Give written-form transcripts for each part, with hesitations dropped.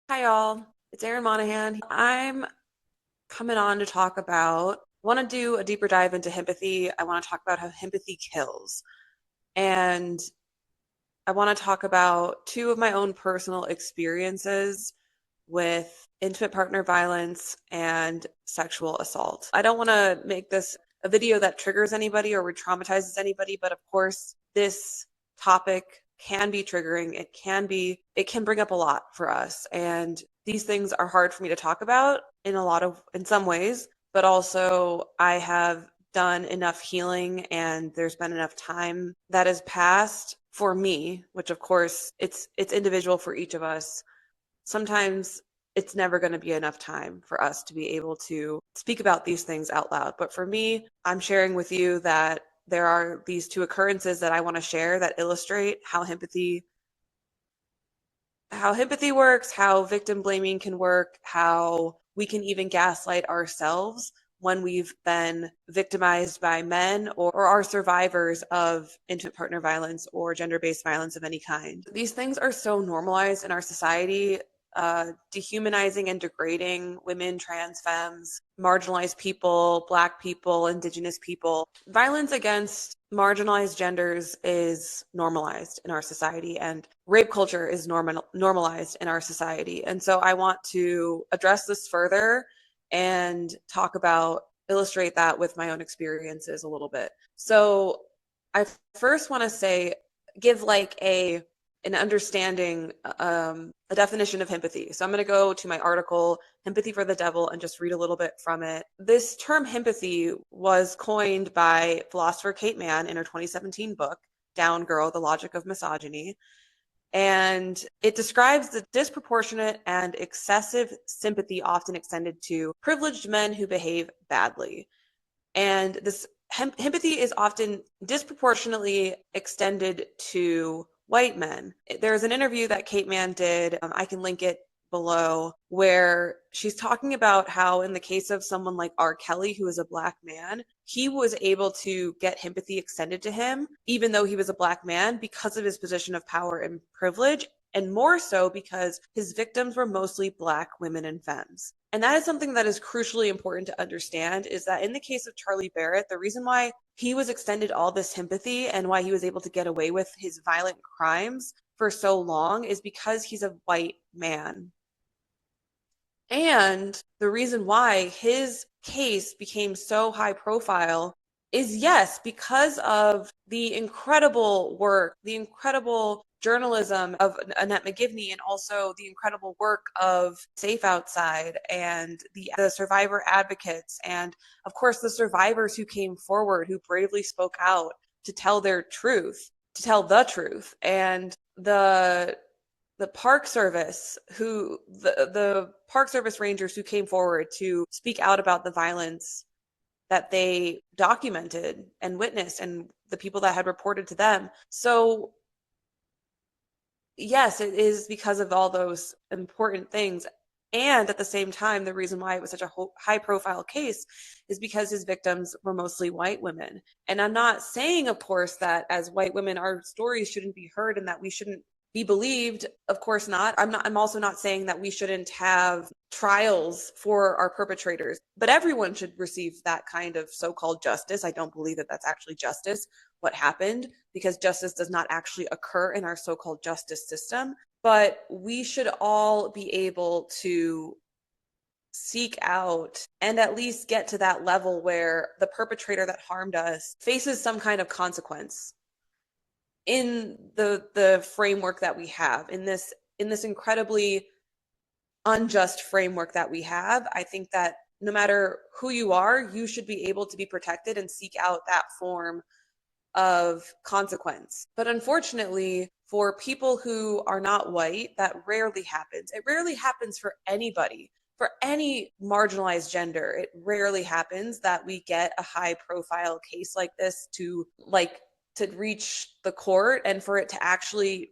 Hi, y'all. It's Erin Monahan. I'm coming on to talk about, I want to do a deeper dive into himpathy. I want to talk about how himpathy kills. And I want to talk about two of my own personal experiences with intimate partner violence and sexual assault. I don't want to make this a video that triggers anybody or re-traumatizes anybody, but of course, this topic can be triggering. It can bring up a lot for us. And these things are hard for me to talk about in some ways, but also I have done enough healing and there's been enough time that has passed for me, which of course it's individual for each of us. Sometimes it's never going to be enough time for us to be able to speak about these things out loud. But for me, I'm sharing with you that there are these two occurrences that I want to share that illustrate how himpathy works, how victim blaming can work, how we can even gaslight ourselves when we've been victimized by men or are survivors of intimate partner violence or gender-based violence of any kind. These things are so normalized in our society, dehumanizing and degrading women, trans femmes, marginalized people, Black people, Indigenous people. Violence against marginalized genders is normalized in our society, and rape culture is normalized in our society. And so I want to address this further and illustrate that with my own experiences a little bit. So I first want to say, give like an understanding, a definition of himpathy. So I'm going to go to my article, Himpathy for the Devil, and just read a little bit from it. This term himpathy was coined by philosopher Kate Manne in her 2017 book, Down Girl, The Logic of Misogyny. And it describes the disproportionate and excessive sympathy often extended to privileged men who behave badly. And this himpathy is often disproportionately extended to white men. There's an interview that Kate Manne did, I can link it below, where she's talking about how in the case of someone like R. Kelly, who is a Black man, he was able to get himpathy extended to him, even though he was a Black man, because of his position of power and privilege, and more so because his victims were mostly Black women and femmes. And that is something that is crucially important to understand, is that in the case of Charlie Barrett, the reason why he was extended all this sympathy and why he was able to get away with his violent crimes for so long is because he's a white man. And the reason why his case became so high profile is, yes, because of the incredible work, the incredible journalism of Annette McGivney, and also the incredible work of Safe Outside and the survivor advocates, and of course the survivors who came forward, who bravely spoke out to tell their truth, to tell the truth, and the park service the park service rangers who came forward to speak out about the violence that they documented and witnessed, and the people that had reported to them. So yes, it is because of all those important things. And at the same time, the reason why it was such a high profile case is because his victims were mostly white women. And I'm not saying, of course, that as white women, our stories shouldn't be heard and that we shouldn't be believed. Of course not. I'm also not saying that we shouldn't have trials for our perpetrators, but everyone should receive that kind of so-called justice. I don't believe that that's actually justice, what happened, because justice does not actually occur in our so-called justice system. But we should all be able to seek out and at least get to that level where the perpetrator that harmed us faces some kind of consequence in the framework that we have, in this incredibly unjust framework that we have. I think that no matter who you are, you should be able to be protected and seek out that form of consequence. But unfortunately, for people who are not white, that rarely happens. It rarely happens for anybody. For any marginalized gender, it rarely happens that we get a high profile case like this to reach the court and for it to actually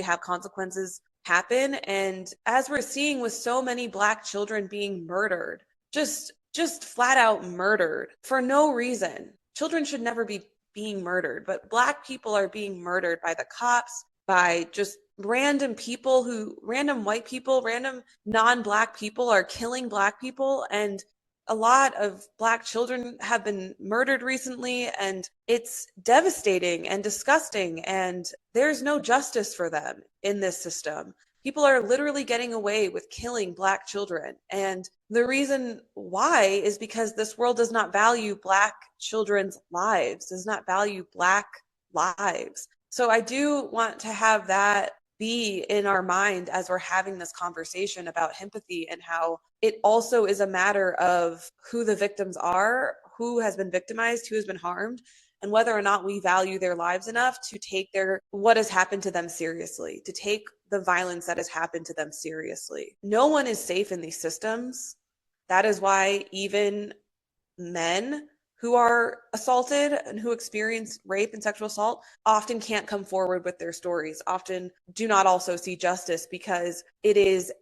have consequences happen. And as we're seeing with so many Black children being murdered, just flat out murdered for no reason. Children should never be being murdered, but Black people are being murdered by the cops, by just random white people, random non-Black people are killing Black people, and a lot of Black children have been murdered recently, and it's devastating and disgusting, and there's no justice for them in this system. People are literally getting away with killing Black children. And the reason why is because this world does not value Black children's lives, does not value Black lives. So I do want to have that be in our mind as we're having this conversation about Himpathy, and how it also is a matter of who the victims are, who has been victimized, who has been harmed, and whether or not we value their lives enough to take what has happened to them seriously, to take the violence that has happened to them seriously. No one is safe in these systems. That is why even men who are assaulted and who experience rape and sexual assault often can't come forward with their stories, often do not also see justice, because it is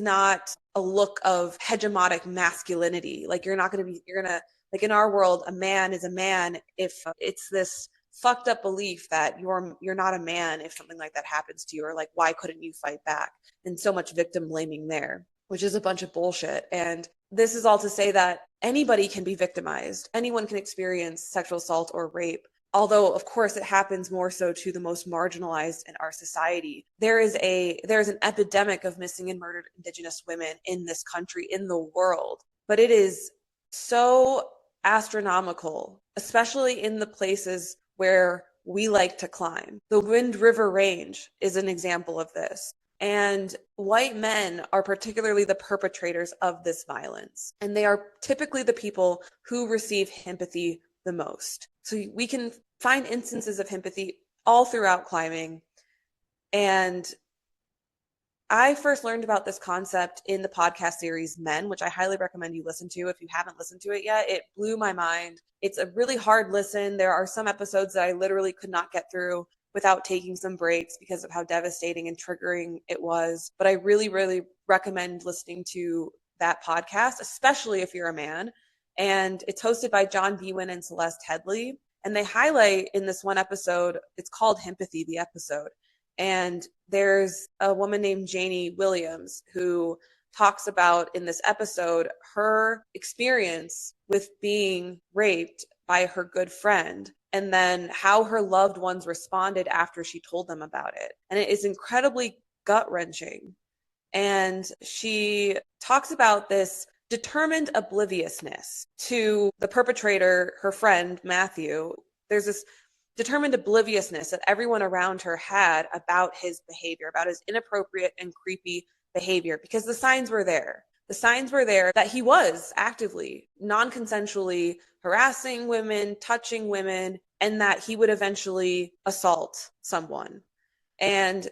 not a look of hegemonic masculinity. Like you're gonna like in our world, a man is a man if it's this fucked up belief that you're not a man if something like that happens to you, or like, why couldn't you fight back? And so much victim blaming there, which is a bunch of bullshit. And this is all to say that anybody can be victimized. Anyone can experience sexual assault or rape. Although, of course, it happens more so to the most marginalized in our society. There's an epidemic of missing and murdered Indigenous women in this country, in the world. But it is so astronomical, especially in the places where we like to climb. The Wind River Range is an example of this. And white men are particularly the perpetrators of this violence. And they are typically the people who receive Himpathy the most. So we can find instances of Himpathy all throughout climbing. And I first learned about this concept in the podcast series Men, which I highly recommend you listen to if you haven't listened to it yet. It blew my mind. It's a really hard listen. There are some episodes that I literally could not get through without taking some breaks because of how devastating and triggering it was. But I really, really recommend listening to that podcast, especially if you're a man. And it's hosted by John Biewen and Celeste Headley. And they highlight in this one episode, it's called Himpathy, the episode. And there's a woman named Janie Williams who talks about in this episode her experience with being raped by her good friend, and then how her loved ones responded after she told them about it. And it is incredibly gut-wrenching. And she talks about this determined obliviousness to the perpetrator, her friend, Matthew. There's this determined obliviousness that everyone around her had about his behavior, about his inappropriate and creepy behavior, because the signs were there. The signs were there that he was actively, non-consensually harassing women, touching women, and that he would eventually assault someone. And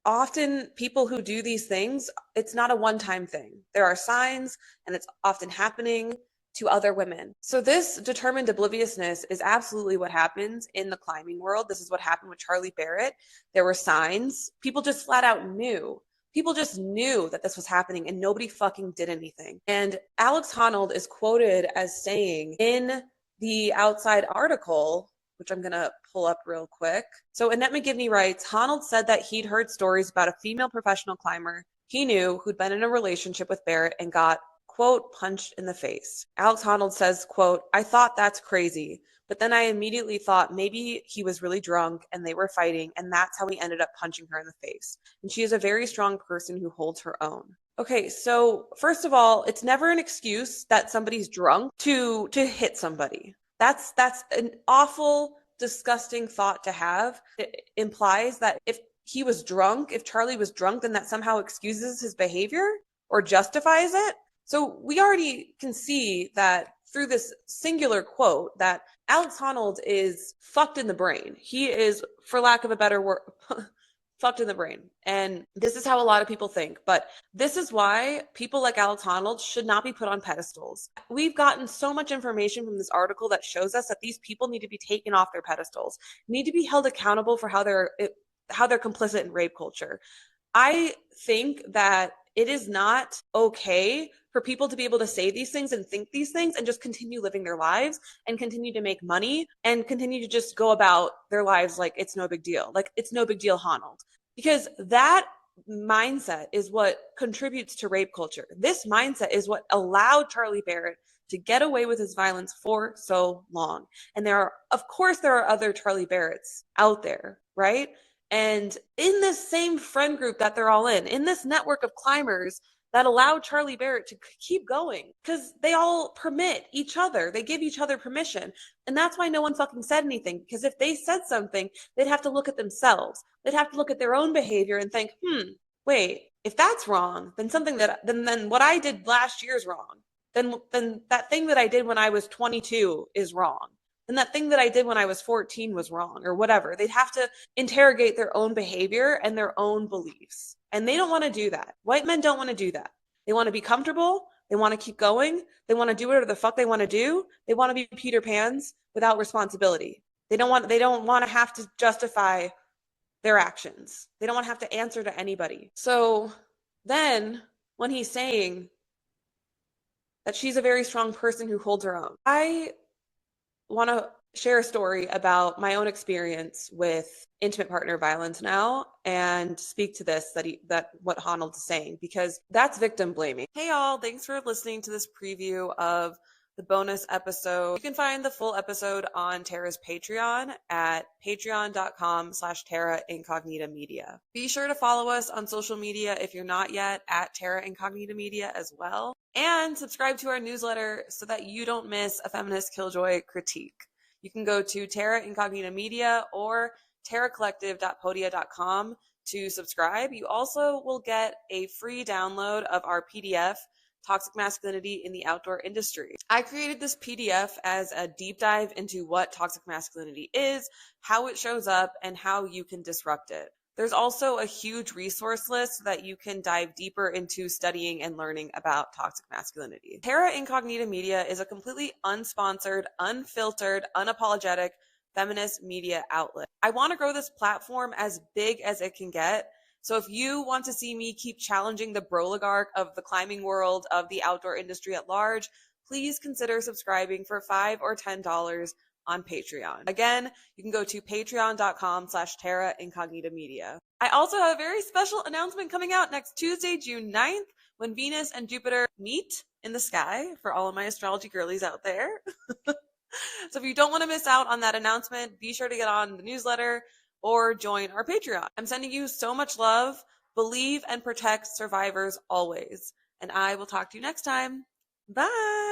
often people who do these things, it's not a one-time thing. There are signs, and it's often happening to other women. So this determined obliviousness is absolutely what happens in the climbing world. This is what happened with Charlie Barrett. There were signs. People just flat out knew. People just knew that this was happening, and nobody fucking did anything. And Alex Honnold is quoted as saying in the Outside article, which I'm going to pull up real quick. So Annette McGivney writes, Honnold said that he'd heard stories about a female professional climber he knew who'd been in a relationship with Barrett and got, quote, punched in the face. Alex Honnold says, quote, I thought that's crazy, but then I immediately thought maybe he was really drunk and they were fighting, and that's how he ended up punching her in the face. And she is a very strong person who holds her own. Okay, so first of all, it's never an excuse that somebody's drunk to hit somebody. That's an awful, disgusting thought to have. It implies that if he was drunk, if Charlie was drunk, then that somehow excuses his behavior or justifies it. So we already can see that through this singular quote that Alex Honnold is fucked in the brain. He is, for lack of a better word, fucked in the brain. And this is how a lot of people think. But this is why people like Alex Honnold should not be put on pedestals. We've gotten so much information from this article that shows us that these people need to be taken off their pedestals, need to be held accountable for how they're complicit in rape culture. I think that It is not okay for people to be able to say these things and think these things and just continue living their lives and continue to make money and continue to just go about their lives like it's no big deal. Like it's no big deal, Honnold. Because that mindset is what contributes to rape culture. This mindset is what allowed Charlie Barrett to get away with his violence for so long. And of course, there are other Charlie Barretts out there, right? And in this same friend group that they're all in this network of climbers that allowed Charlie Barrett to keep going, because they all permit each other, they give each other permission. And that's why no one fucking said anything, because if they said something, they'd have to look at themselves. They'd have to look at their own behavior and think, wait, if that's wrong, then then what I did last year is wrong. Then that thing that I did when I was 22 is wrong. Then that thing that I did when I was 14 was wrong, or whatever. They'd have to interrogate their own behavior and their own beliefs. And they don't want to do that. White men don't want to do that. They want to be comfortable. They want to keep going. They want to do whatever the fuck they want to do. They want to be Peter Pans without responsibility. They don't want to have to justify their actions. They don't want to have to answer to anybody. So then when he's saying that she's a very strong person who holds her own, I want to share a story about my own experience with intimate partner violence now and speak to this, that what Honnold is saying, because that's victim blaming. Hey y'all, thanks for listening to this preview of the bonus episode. You can find the full episode on Tara's Patreon at patreon.com/Tara Incognita Media. Be sure to follow us on social media if you're not yet at Tara Incognita Media as well. And subscribe to our newsletter so that you don't miss a feminist killjoy critique. You can go to Tara Incognita Media or terracollective.podia.com to subscribe. You also will get a free download of our PDF, Toxic Masculinity in the Outdoor Industry. I created this PDF as a deep dive into what toxic masculinity is, how it shows up, and how you can disrupt it. There's also a huge resource list so that you can dive deeper into studying and learning about toxic masculinity. Terra Incognita Media is a completely unsponsored, unfiltered, unapologetic feminist media outlet. I want to grow this platform as big as it can get. So if you want to see me keep challenging the broligarch of the climbing world, of the outdoor industry at large, please consider subscribing for $5 or $10 on Patreon. Again, you can go to patreon.com/Tara Incognita Media. I also have a very special announcement coming out next Tuesday, June 9th, when Venus and Jupiter meet in the sky, for all of my astrology girlies out there. So if you don't want to miss out on that announcement, be sure to get on the newsletter or join our Patreon. I'm sending you so much love. Believe and protect survivors always. And I will talk to you next time. Bye.